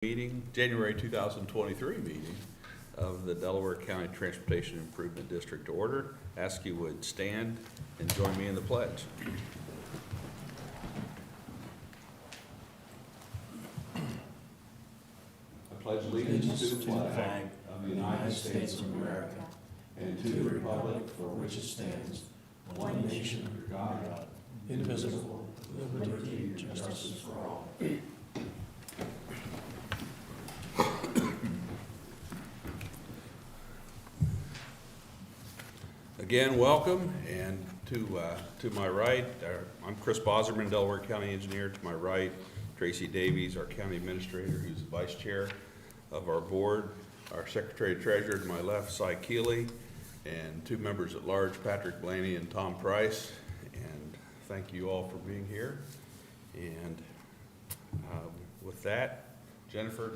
Meeting, January 2023 meeting of the Delaware County Transportation Improvement District to order. Ask you would stand and join me in the pledge. I pledge allegiance to the flag of the United States of America and to the republic for which it stands, one nation under God, indivisible, with liberty and justice for all. Again, welcome, and to my right, I'm Chris Boserman, Delaware County Engineer. To my right, Tracy Davies, our County Administrator, who's the Vice Chair of our board. Our Secretary Treasurer to my left, Cy Keeley, and two members at large, Patrick Blaney and Tom Price. And thank you all for being here. And with that, Jennifer,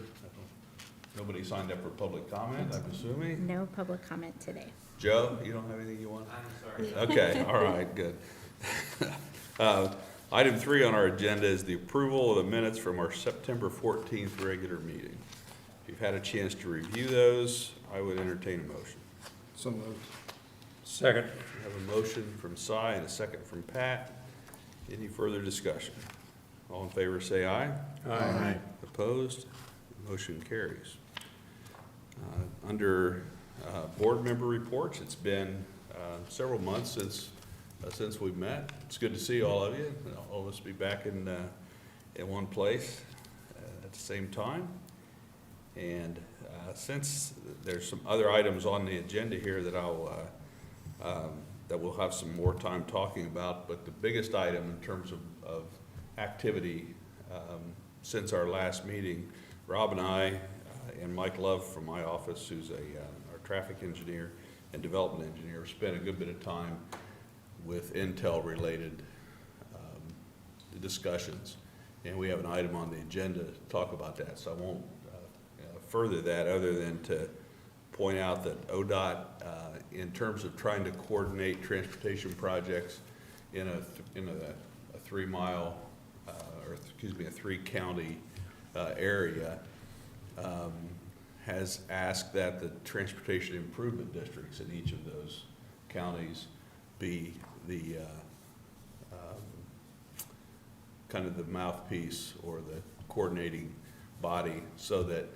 nobody signed up for public comment, I'm assuming? No public comment today. Joe, you don't have anything you want? I'm sorry. Okay, all right, good. Item 3 on our agenda is the approval of the minutes from our September 14th regular meeting. If you've had a chance to review those, I would entertain a motion. So moved. Second. We have a motion from Cy and a second from Pat. Any further discussion? All in favor say aye. Aye. Opposed? Motion carries. Under board member reports, it's been several months since we've met. It's good to see all of you, all of us be back in one place at the same time. And since there's some other items on the agenda here that that we'll have some more time talking about, but the biggest item in terms of activity since our last meeting, Rob and I and Mike Love from my office, who's our traffic engineer and development engineer, spent a good bit of time with Intel related discussions, and we have an item on the agenda to talk about that, so I won't further that other than to point out that ODOT in terms of trying to coordinate transportation projects in a 3 mile or excuse me, a 3 county area, has asked that the transportation improvement districts in each of those counties be the kind of the mouthpiece or the coordinating body, so that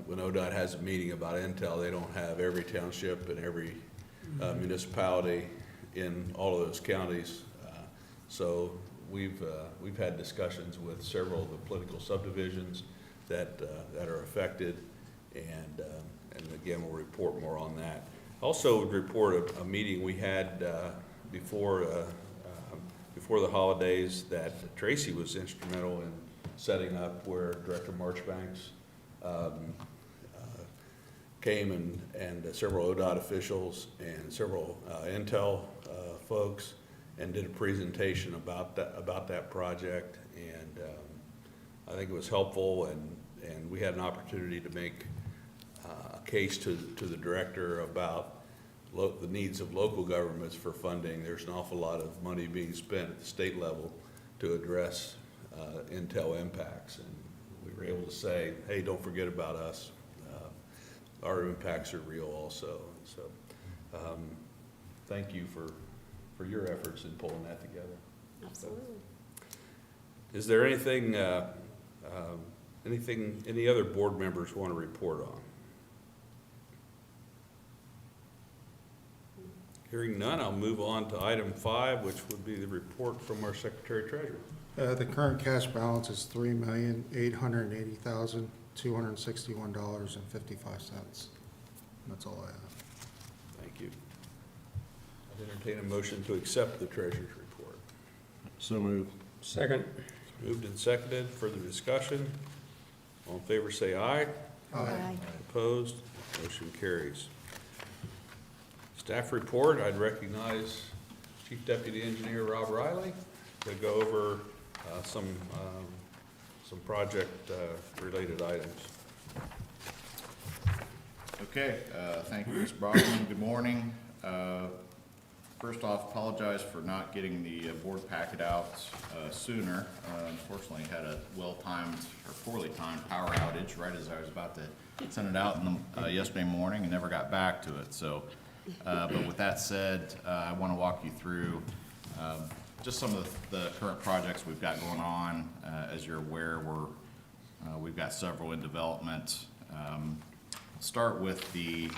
when ODOT has a meeting about Intel, they don't have every township and every municipality in all of those counties. So we've had discussions with several of the political subdivisions that are affected, and again, we'll report more on that. Also, would report a meeting we had before the holidays that Tracy was instrumental in setting up, where Director Marchbanks came and several ODOT officials and several Intel folks, and did a presentation about that project, and I think it was helpful, and we had an opportunity to make a case to the director about the needs of local governments for funding. There's an awful lot of money being spent at the state level to address Intel impacts, and we were able to say, hey, don't forget about us. Our impacts are real also. So thank you for your efforts in pulling that together. Absolutely. Is there anything, any other board members want to report on? Hearing none, I'll move on to item 5, which would be the report from our Secretary Treasurer. The current cash balance is $3,880,261.55. That's all I have. Thank you. I'd entertain a motion to accept the treasurer's report. So moved. Second. Moved and seconded. Further discussion? All in favor say aye. Aye. Opposed? Motion carries. Staff report, I'd recognize Chief Deputy Engineer Rob Riley to go over some project related items. Okay, thank you, Mr. Brockman. Good morning. First off, apologize for not getting the board packet out sooner. Unfortunately, had a well-timed or poorly timed power outage right as I was about to send it out yesterday morning and never got back to it. So, but with that said, I want to walk you through just some of the current projects we've got going on. As you're aware, we've got several in development. Start with the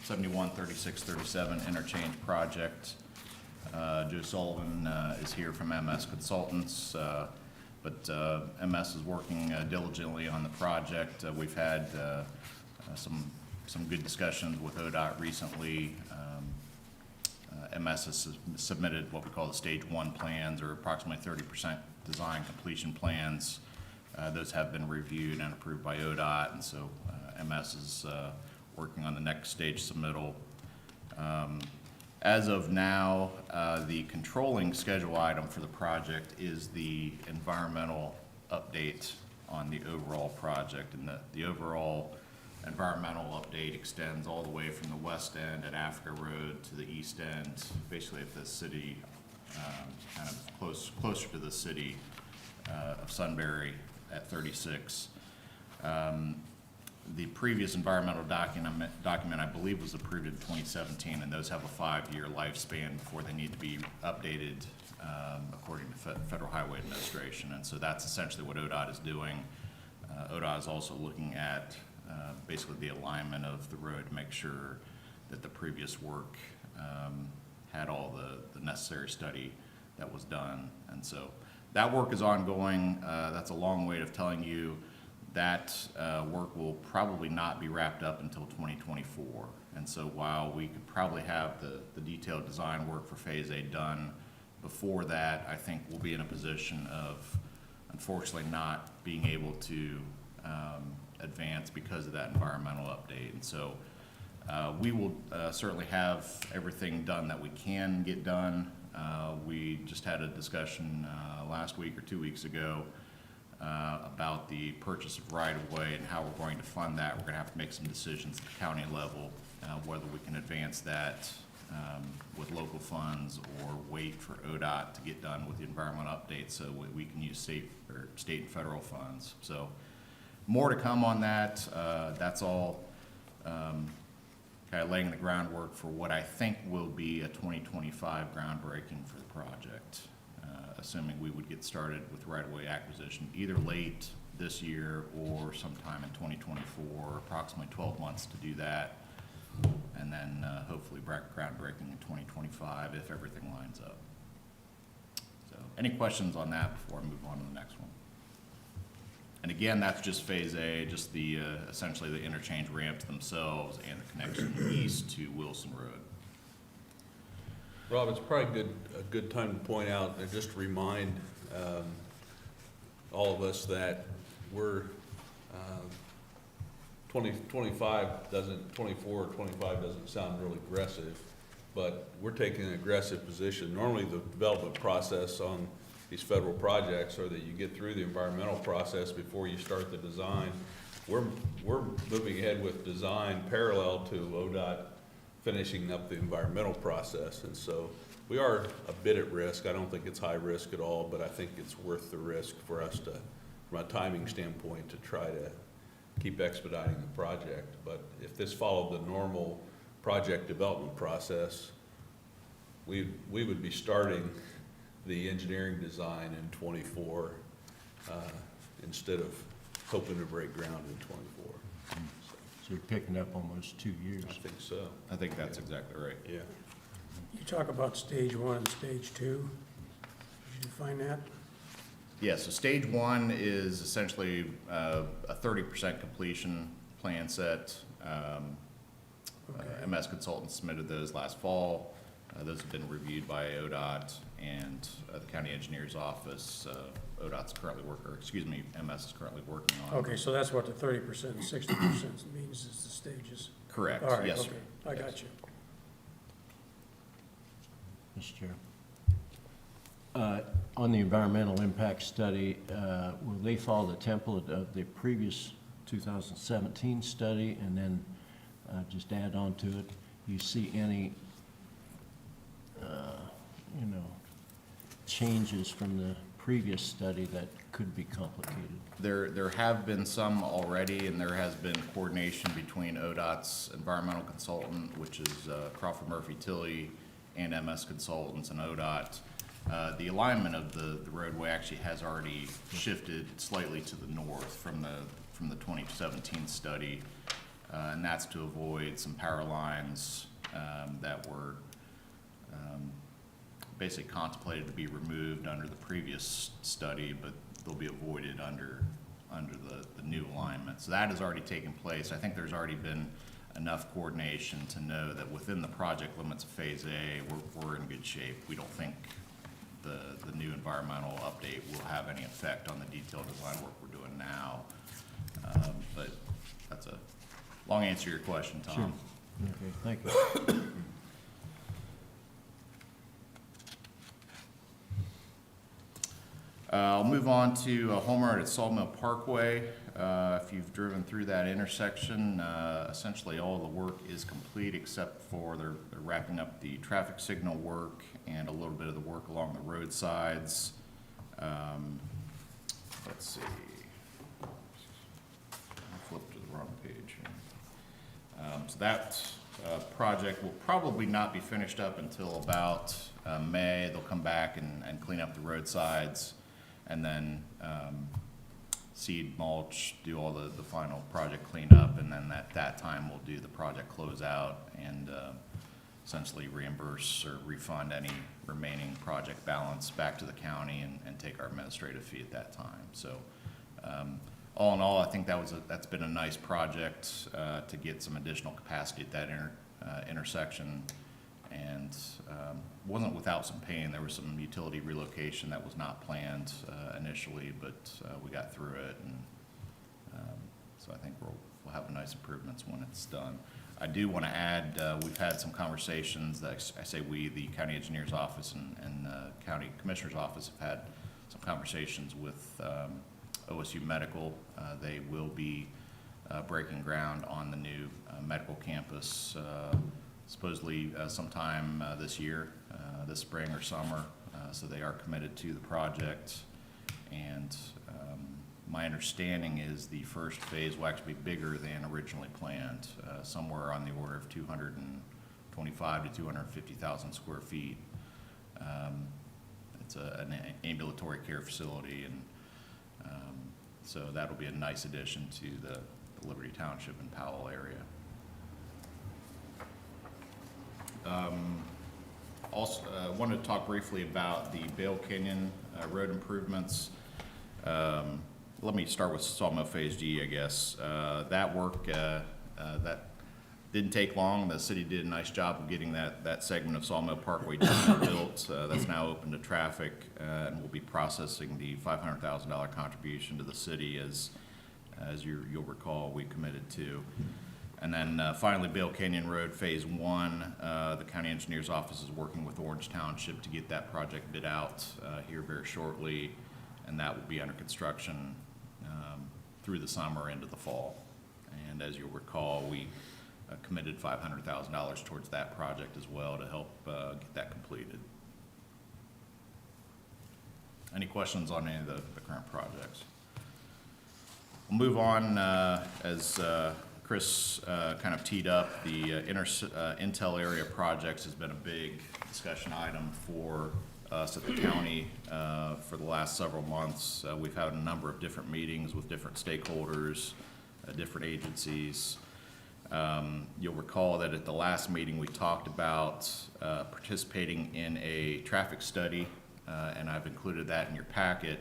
713637 interchange project. Joe Sullivan is here from MS Consultants, but MS is working diligently on the project. We've had some good discussions with ODOT recently. MS has submitted what we call the stage 1 plans, or approximately 30% design completion plans. Those have been reviewed and approved by ODOT, and so MS is working on the next stage submittal. As of now, the controlling schedule item for the project is the environmental update on the overall project, and the overall environmental update extends all the way from the west end at Africa Road to the east end, basically at the city, kind of closer to the city of Sunbury at 36. The previous environmental document, I believe, was approved in 2017, and those have a 5-year lifespan before they need to be updated according to Federal Highway Administration. And so that's essentially what ODOT is doing. ODOT is also looking at basically the alignment of the road to make sure that the previous work had all the necessary study that was done. And so that work is ongoing. That's a long way of telling you that work will probably not be wrapped up until 2024. And so while we could probably have the detailed design work for Phase A done before that, I think we'll be in a position of, unfortunately, not being able to advance because of that environmental update. And so we will certainly have everything done that we can get done. We just had a discussion last week or 2 weeks ago about the purchase of right-of-way and how we're going to fund that. We're going to have to make some decisions at the county level, whether we can advance that with local funds or wait for ODOT to get done with the environmental update so we can use state and federal funds. So more to come on that. That's all kind of laying the groundwork for what I think will be a 2025 groundbreaking for the project. Assuming we would get started with right-of-way acquisition either late this year or sometime in 2024, approximately 12 months to do that, and then hopefully groundbreaking in 2025 if everything lines up. So any questions on that before I move on to the next one? And again, that's just Phase A, just the essentially the interchange ramps themselves and the connection east to Wilson Road. Rob, it's probably a good time to point out and just remind all of us that we're 24 or 25 doesn't sound really aggressive, but we're taking an aggressive position. Normally the development process on these federal projects are that you get through the environmental process before you start the design. We're moving ahead with design parallel to ODOT finishing up the environmental process, and so we are a bit at risk. I don't think it's high risk at all, but I think it's worth the risk for us to, from a timing standpoint, to try to keep expediting the project. But if this followed the normal project development process, we would be starting the engineering design in 24 instead of hoping to break ground in 24. So you're picking up almost 2 years. I think so. I think that's exactly right. Yeah. You talk about stage 1 and stage 2. Did you define that? Yeah, so stage 1 is essentially a 30% completion plan set. MS Consultants submitted those last fall. Those have been reviewed by ODOT and the County Engineer's Office. ODOT's currently MS is currently working on. Okay, so that's what the 30% and 60% means is the stages. Correct, All right, yes, okay, sir. I Yes. got you. Mr. Chair. On the environmental impact study, will they follow the template of the previous 2017 study and then just add on to it? You see any changes from the previous study that could be complicated? There have been some already, and there has been coordination between ODOT's environmental consultant, which is Crawford Murphy Tilley, and MS Consultants and ODOT. The alignment of the roadway actually has already shifted slightly to the north from the 2017 study, and that's to avoid some power lines that were basically contemplated to be removed under the previous study, but they'll be avoided under the new alignment. So that has already taken place. I think there's already been enough coordination to know that within the project limits of Phase A, we're in good shape. We don't think the new environmental update will have any effect on the detailed design work we're doing now. But that's a long answer to your question, Tom. Okay, thank you. I'll move on to Homer at Sawmill Parkway. If you've driven through that intersection, essentially all the work is complete except for they're wrapping up the traffic signal work and a little bit of the work along the roadsides. Let's see. I flipped to the wrong page here. So that project will probably not be finished up until about May. They'll come back and clean up the roadsides, and then seed, mulch, do all the final project cleanup, and then at that time we'll do the project closeout and essentially reimburse or refund any remaining project balance back to the county and take our administrative fee at that time. So all in all, I think that's been a nice project to get some additional capacity at that intersection, and wasn't without some pain. There was some utility relocation that was not planned initially, but we got through it, and so I think we'll have nice improvements when it's done. I do want to add, we've had some conversations that I say we, the county engineer's office and county commissioner's office, have had some conversations with OSU Medical. They will be breaking ground on the new medical campus supposedly sometime this year, this spring or summer. So they are committed to the project, and my understanding is the first phase will actually be bigger than originally planned, somewhere on the order of 225 to 250,000 square feet. It's an ambulatory care facility, and so that'll be a nice addition to the Liberty Township and Powell area. Also, wanted to talk briefly about the Bale Canyon road improvements. Let me start with Sawmill Phase G, I guess. That work, that didn't take long. The city did a nice job of getting that segment of Sawmill Parkway done and built. That's now open to traffic, and we'll be processing the $500,000 contribution to the city as you'll recall we committed to. And then finally, Bale Canyon Road Phase 1, the county engineer's office is working with Orange Township to get that project bid out here very shortly, and that will be under construction through the summer into the fall. And as you'll recall, we committed $500,000 towards that project as well to help get that completed. Any questions on any of the current projects? We'll move on as Chris kind of teed up. The Intel area projects has been a big discussion item for us at the county for the last several months. We've had a number of different meetings with different stakeholders, different agencies. You'll recall that at the last meeting we talked about participating in a traffic study, and I've included that in your packet.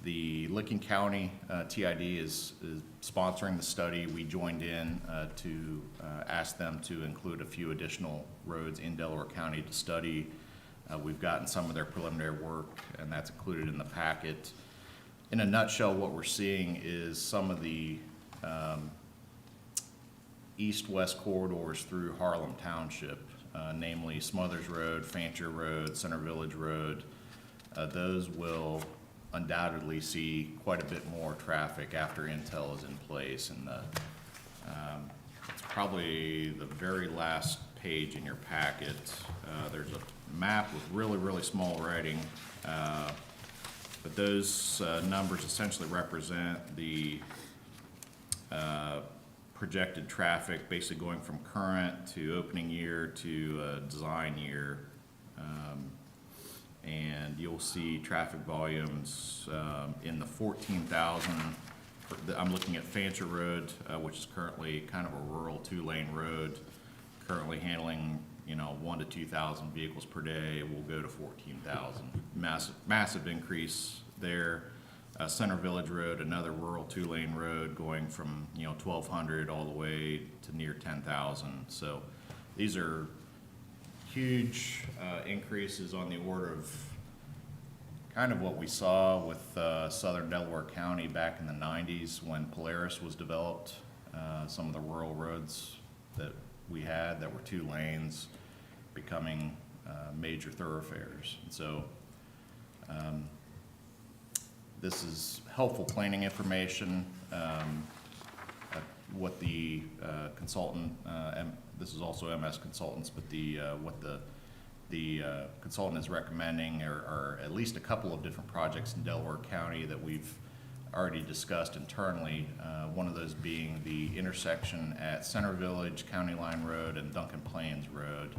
The Licking County T.I.D. is sponsoring the study. We joined in to ask them to include a few additional roads in Delaware County to study. We've gotten some of their preliminary work, and that's included in the packet. In a nutshell, what we're seeing is some of the east-west corridors through Harlem Township, namely Smothers Road, Fancher Road, Center Village Road. Those will undoubtedly see quite a bit more traffic after Intel is in place, and it's probably the very last page in your packet. There's a map with really, really small writing. But those numbers essentially represent the projected traffic, basically going from current to opening year to design year. And you'll see traffic volumes in the 14,000. I'm looking at Fancher Road, which is currently kind of a rural 2-lane road, currently handling 1,000 to 2,000 vehicles per day. Will go to 14,000. Massive increase there. Center Village Road, another rural 2-lane road, going from 1,200 all the way to near 10,000. So these are huge increases on the order of kind of what we saw with southern Delaware County back in the 90s when Polaris was developed. Some of the rural roads that we had that were 2 lanes becoming major thoroughfares. And so this is helpful planning information. What the consultant, this is also MS Consultants, but what the consultant is recommending are at least a couple of different projects in Delaware County that we've already discussed internally. One of those being the intersection at Center Village, County Line Road, and Duncan Plains Road.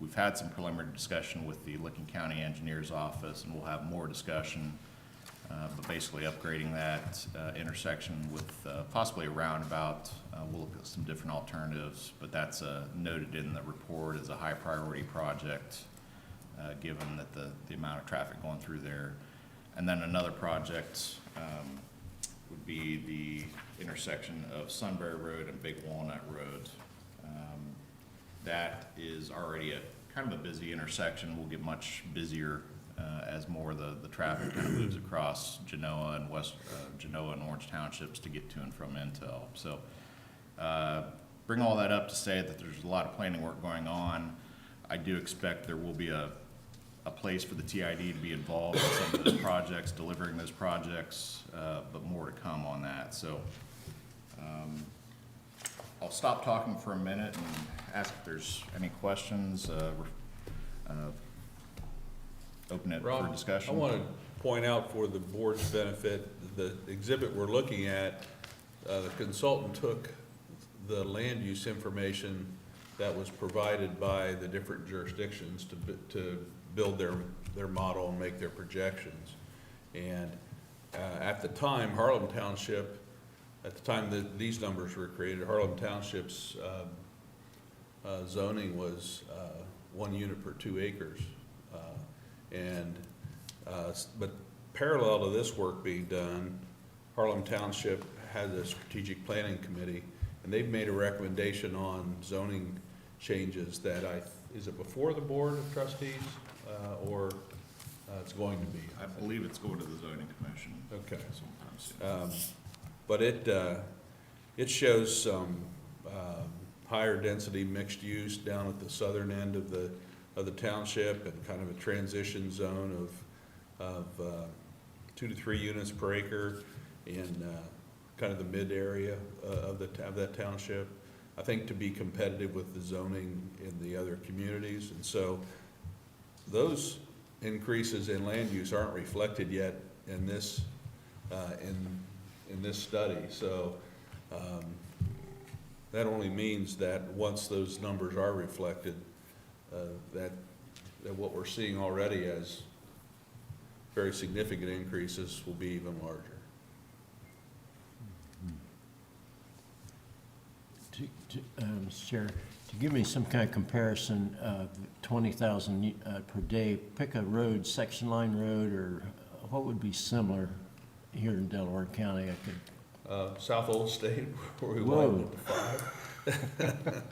We've had some preliminary discussion with the Licking County Engineer's Office, and we'll have more discussion. But basically upgrading that intersection with possibly a roundabout. We'll look at some different alternatives, but that's noted in the report as a high priority project, given that the amount of traffic going through there. And then another project would be the intersection of Sunbury Road and Big Walnut Road. That is already kind of a busy intersection. We'll get much busier as more of the traffic kind of moves across Genoa and Genoa and Orange Townships to get to and from Intel. So bring all that up to say that there's a lot of planning work going on. I do expect there will be a place for the T.I.D. to be involved in some of those projects, delivering those projects, but more to come on that. So I'll stop talking for a minute and ask if there's any questions. Open it for Rob, discussion. I want to point out for the board's benefit, the exhibit we're looking at, the consultant took the land use information that was provided by the different jurisdictions to build their model and make their projections. And at the time, Harlem Township, at the time that these numbers were created, Harlem Township's zoning was 1 unit per 2 acres. But parallel to this work being done, Harlem Township has a strategic planning committee, and they've made a recommendation on zoning changes that is it before the Board of Trustees, or it's going to be? I believe it's going to the zoning commission. Okay. Sometime soon. But it shows some higher density mixed use down at the southern end of the township, and kind of a transition zone of 2 to 3 units per acre in kind of the mid area of that township. I think to be competitive with the zoning in the other communities, and so those increases in land use aren't reflected yet in this in this study. So that only means that once those numbers are reflected, that what we're seeing already as very significant increases will be even larger. Mr. Chair, to give me some kind of comparison of 20,000 per day, pick a road, section line road, or what would be similar here in Delaware County? I could. South Old State, where we Whoa. widened it to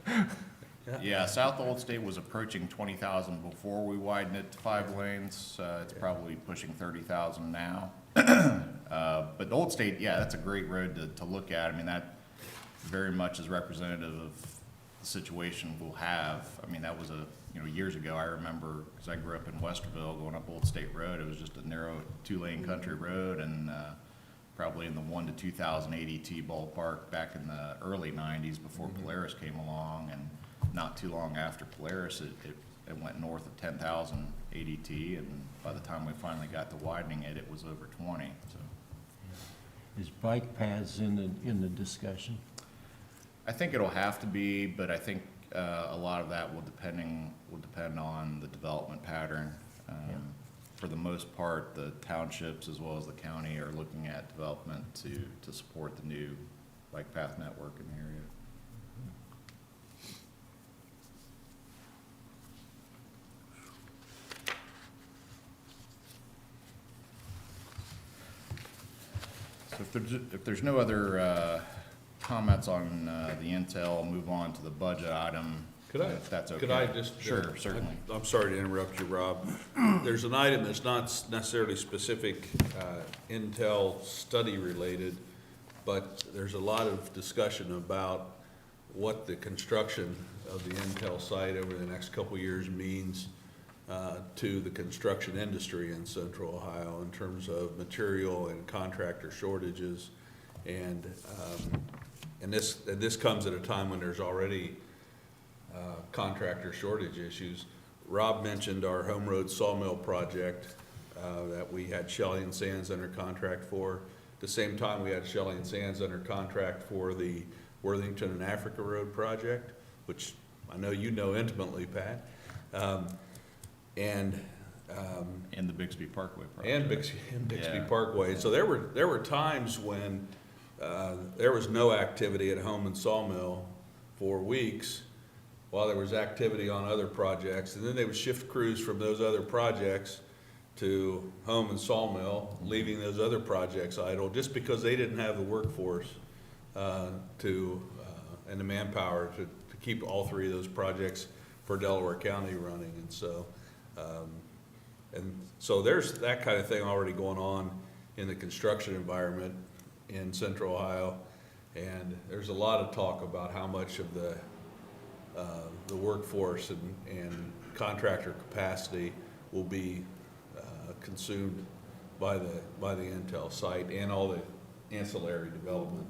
5. Yeah, South Old State was approaching 20,000 before we widened it to 5 lanes. It's probably pushing 30,000 now. But Old State, yeah, that's a great road to look at. I mean, that very much is representative of the situation we'll have. I mean, that was years ago. I remember, because I grew up in Westerville, going up Old State Road. It was just a narrow 2-lane country road, and probably in the 1 to 2,000 ADT ballpark back in the early 90s before Polaris came along. And not too long after Polaris, it it went north of 10,000 ADT, and by the time we finally got to widening it, it was over 20, so. Is bike paths in the discussion? I think it'll have to be, but I think a lot of that will depend on the development pattern. For the most part, the townships as well as the county are looking at development to support the new bike path network in the area. So if there's no other comments on the intel, I'll move on to the budget item. Could I? If that's okay. Could I just? Sure, certainly. I'm sorry to interrupt you, Rob. There's an item that's not necessarily specific Intel study related, but there's a lot of discussion about what the construction of the Intel site over the next couple of years means to the construction industry in Central Ohio in terms of material and contractor shortages. And this comes at a time when there's already contractor shortage issues. Rob mentioned our Home Road Sawmill project that we had Shelley and Sands under contract for. At the same time, we had Shelley and Sands under contract for the Worthington and Africa Road project, which I know you know intimately, Pat. And the Bixby Parkway project. and Bixby Yeah. Parkway. So there were times when there was no activity at Home and Sawmill for weeks while there was activity on other projects, and then they would shift crews from those other projects to Home and Sawmill, leaving those other projects idle just because they didn't have the workforce and the manpower to keep all three of those projects for Delaware County running. And so there's that kind of thing already going on in the construction environment in Central Ohio, and there's a lot of talk about how much of the workforce and contractor capacity will be consumed by the Intel site and all the ancillary development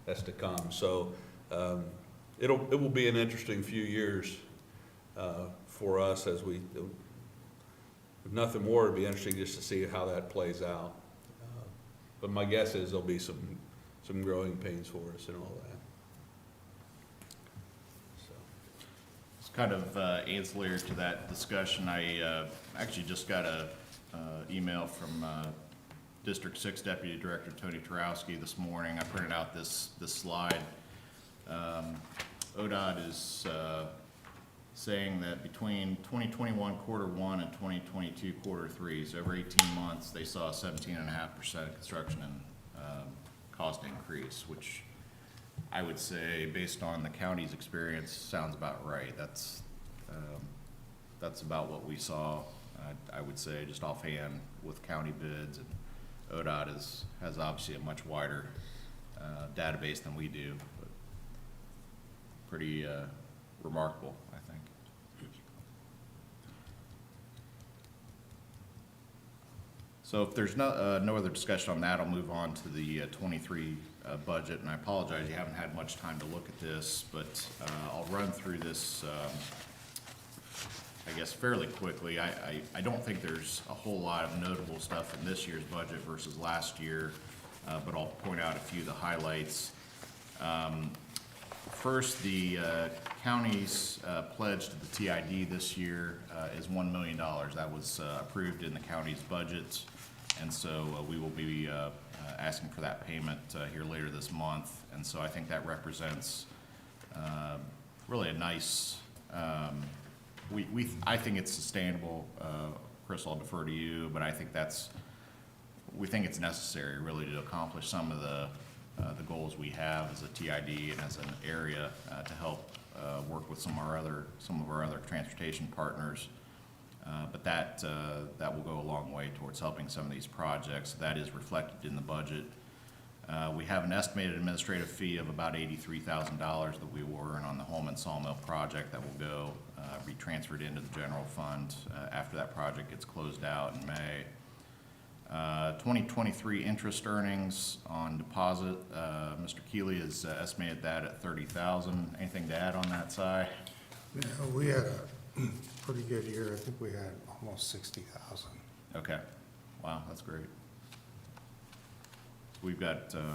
that's to come. So it will be an interesting few years for us as we. If nothing more, it'd be interesting just to see how that plays out. But my guess is there'll be some growing pains for us and all that. So. It's kind of ancillary to that discussion. I actually just got a email from District 6 Deputy Director Tony Tarowski this morning. I printed out this slide. ODOT is saying that between 2021 quarter 1 and 2022 quarter 3, so over 18 months, they saw a 17.5% construction and cost increase, which I would say, based on the county's experience, sounds about right. That's about what we saw. I would say just offhand with county bids, and ODOT has obviously a much wider database than we do, but pretty remarkable, I think. So if there's no other discussion on that, I'll move on to the 23 budget. And I apologize, you haven't had much time to look at this, but I'll run through this, I guess, fairly quickly. I don't think there's a whole lot of notable stuff in this year's budget versus last year, but I'll point out a few of the highlights. First, the county's pledge to the T.I.D. this year is $1 million. That was approved in the county's budget, and so we will be asking for that payment here later this month. And so I think that represents really a nice. I think it's sustainable. Chris, I'll defer to you, but I think we think it's necessary really to accomplish some of the goals we have as a T.I.D. and as an area to help work with some of our other transportation partners. But that will go a long way towards helping some of these projects. That is reflected in the budget. We have an estimated administrative fee of about $83,000 that we will earn on the Home and Sawmill project that will be transferred into the general fund after that project gets closed out in May. 2023 interest earnings on deposit, Mr. Keeley has estimated that at $30,000. Anything to add on that side? Yeah, we had pretty good year. I think we had almost 60,000. Okay, wow, that's great. We've got a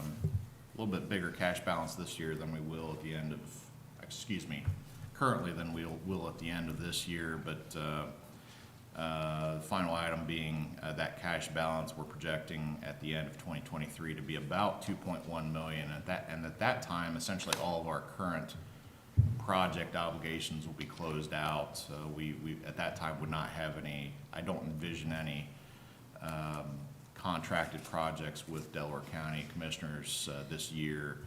little bit bigger cash balance this year than we will at the end of, excuse me, currently than we will at the end of this year, but the final item being that cash balance we're projecting at the end of 2023 to be about 2.1 million. And at that time, essentially all of our current project obligations will be closed out. We at that time would not have any, I don't envision any contracted projects with Delaware County Commissioners this year.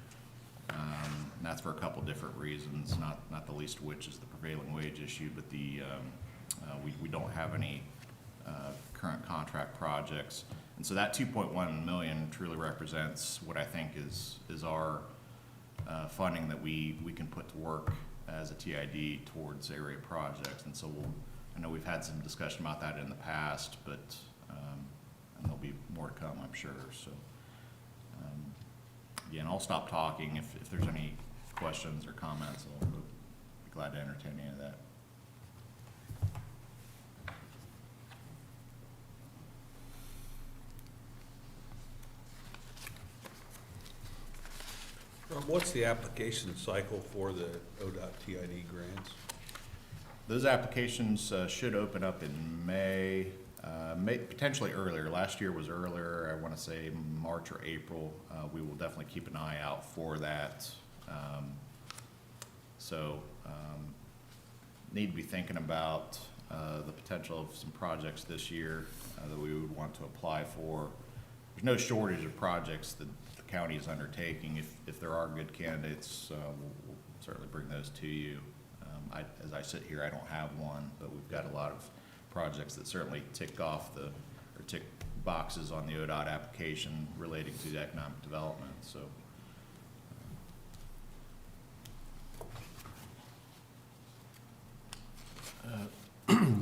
And that's for a couple different reasons, not the least of which is the prevailing wage issue, but we don't have any current contract projects. And so that 2.1 million truly represents what I think is our funding that we can put to work as a TID towards area projects. And so I know we've had some discussion about that in the past, but and there'll be more to come, I'm sure. So again, I'll stop talking. If there's any questions or comments, I'll be glad to entertain any of that. What's the application cycle for the ODOT TID grants? Those applications should open up in May, potentially earlier. Last year was earlier, I want to say March or April. We will definitely keep an eye out for that. Need to be thinking about the potential of some projects this year that we would want to apply for. There's no shortage of projects that the county is undertaking. If there are good candidates, we'll certainly bring those to you. As I sit here, I don't have one, but we've got a lot of projects that certainly tick boxes on the ODOT application relating to economic development. So.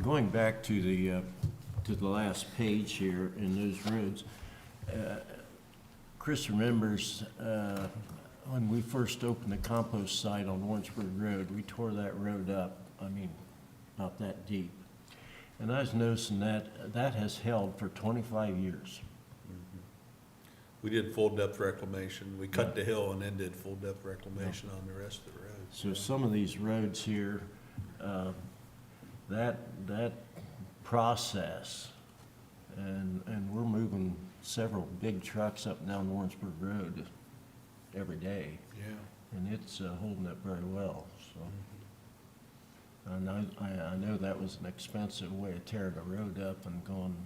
Going back to the last page here in those roads, Chris remembers when we first opened the compost site on Warrensburg Road, we tore that road up, I mean, not that deep. And I was noticing that has held for 25 years. We did full depth reclamation. We cut the hill and then did full depth reclamation on the rest of the road. So some of these roads here, that process, and we're moving several big trucks up and down Warrensburg Road every day, Yeah. and it's holding up very well, so. I know that was an expensive way of tearing a road up and going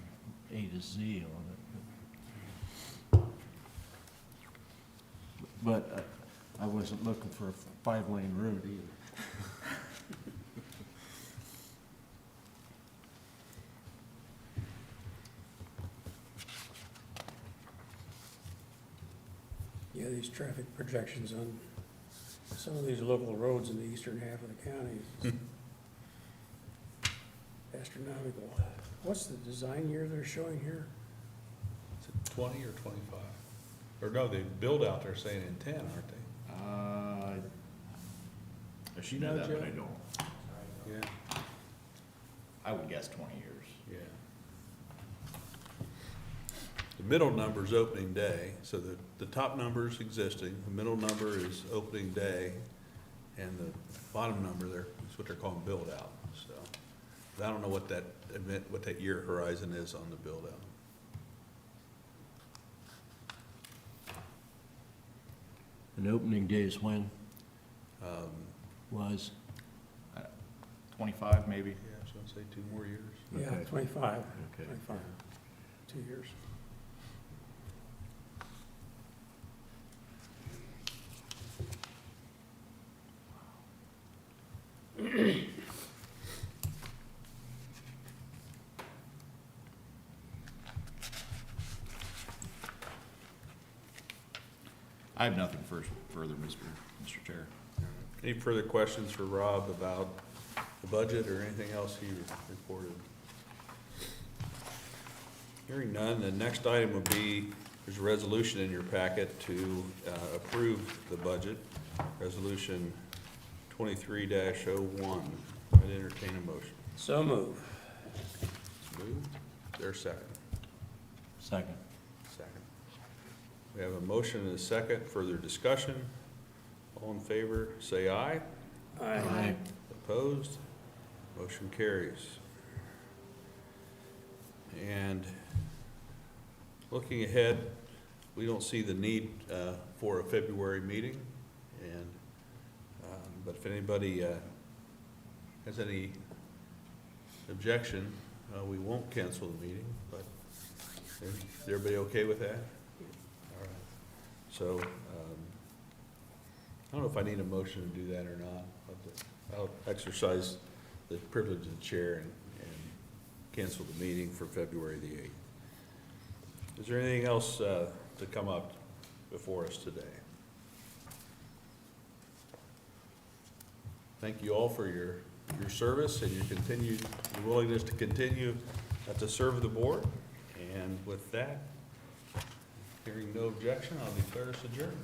A to Z on it. But I wasn't looking for a 5-lane road either. Yeah, these traffic projections on some of these local roads in the eastern half of the county is astronomical. What's the design year they're showing here? Is it 20 or 25? Or no, they build out there saying in 10, aren't they? I should You know know, that, but Joe? I don't. Yeah. I would guess 20 years. Yeah. The middle number is opening day, so the top number is existing, the middle number is opening day, and the bottom number there is what they're calling build out, so. I don't know what that event, what that year horizon is on the build out. And opening day is when? Was? 25 maybe? Yeah, so I'd say 2 more years. Yeah, Okay. 25. Okay. 25, 2 years. I have nothing further, Mr. Chair. Any further questions for Rob about the budget or anything else he reported? Hearing none, the next item would be, there's a resolution in your packet to approve the budget, Resolution 23-01. I'd entertain a motion. So move. It's moved. Is there a second? Second. Second. We have a motion and a second. Further discussion? All in favor, say aye. Aye. Opposed? Motion carries. And looking ahead, we don't see the need for a February meeting. And, but if anybody has any objection, we won't cancel the meeting, but is everybody okay with that? All right. So, I don't know if I need a motion to do that or not. I'll exercise the privilege of the chair and cancel the meeting for February the 8th. Is there anything else to come up before us today? Thank you all for your service and your willingness to continue to serve the board. And with that, hearing no objection, I'll declare us adjourned.